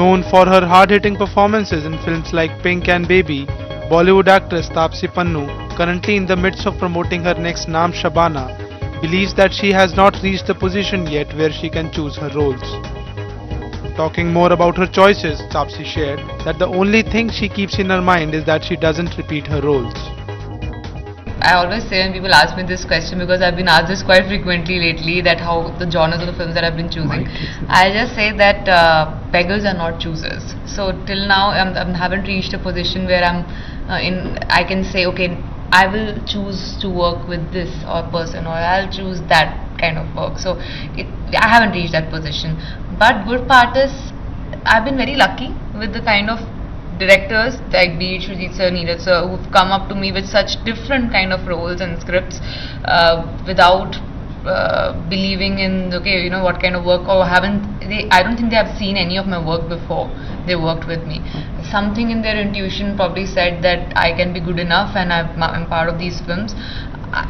Known for her hard-hitting performances in films like Pink and Baby, Bollywood actress Taapsee Pannu, currently in the midst of promoting her next Naam Shabana, believes that she has not reached the position yet where she can choose her roles. Talking more about her choices, Taapsee shared that the only thing she keeps in her mind is that she doesn't repeat her roles. I always say when people ask me this question, because I've been asked this quite frequently lately, that how the genres of the films that I've been choosing. I just say that beggars are not choosers. So till now, I haven't reached a position where I can say, okay, I will choose to work with this or person, or I'll choose that kind of work. So I haven't reached that position. But good part is, I've been very lucky with the kind of directors like be it Shoojit sir, Neeraj sir, who've come up to me with such different kind of roles and scripts without believing in what kind of work, or I don't think they have seen any of my work before they worked with me. Something in their intuition probably said that I can be good enough, and I'm part of these films.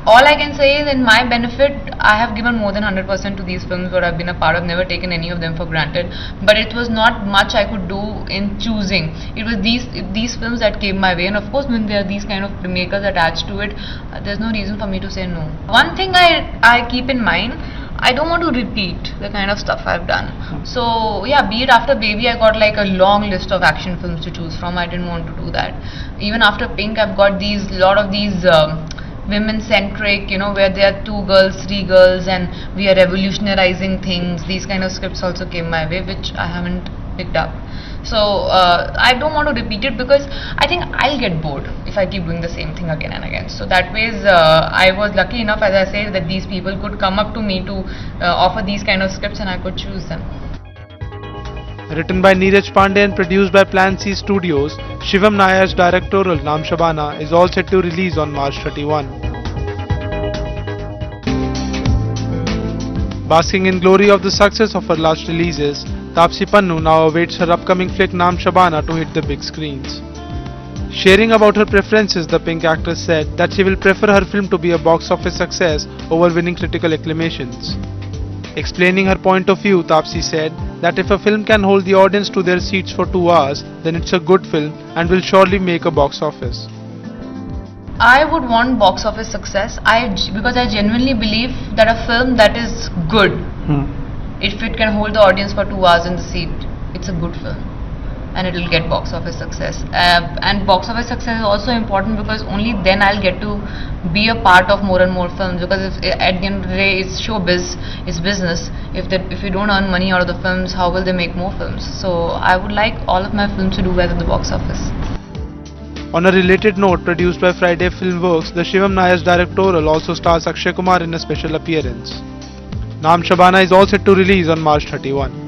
All I can say is, in my benefit, I have given more than 100% to these films where I've been a part of, never taken any of them for granted. But it was not much I could do in choosing. It was these films that came my way, and of course, when there are these kind of filmmakers attached to it, there's no reason for me to say no. One thing I keep in mind, I don't want to repeat the kind of stuff I've done. So yeah, be it after Baby, I got like a long list of action films to choose from. I didn't want to do that. Even after Pink, I've got lot of these women-centric, where there are 2 girls, 3 girls, and we are revolutionizing things. These kind of scripts also came my way, which I haven't picked up. So I don't want to repeat it, because I think I'll get bored if I keep doing the same thing again and again. So that ways, I was lucky enough, as I said, that these people could come up to me to offer these kind of scripts, and I could choose them. Written by Neeraj Pandey and produced by Plan C Studios, Shivam Nayar's directorial Naam Shabana is all set to release on March 31. Basking in glory of the success of her last releases, Taapsee Pannu now awaits her upcoming flick Naam Shabana to hit the big screens. Sharing about her preferences, the Pink actress said that she will prefer her film to be a box office success over winning critical acclamations. Explaining her point of view, Taapsee said that if a film can hold the audience to their seats for 2 hours, then it's a good film and will surely make a box office. I would want box office success because I genuinely believe that a film that is good, if it can hold the audience for 2 hours in the seat, it's a good film, and it will get box office success. And box office success is also important, because only then I'll get to be a part of more and more films, because at the end of the day, it's showbiz, it's business. If you don't earn money out of the films, how will they make more films? So I would like all of my films to do well at the box office. On a related note, produced by Friday Filmworks, the Shivam Nayar's directorial also stars Akshay Kumar in a special appearance. Naam Shabana is all set to release on March 31.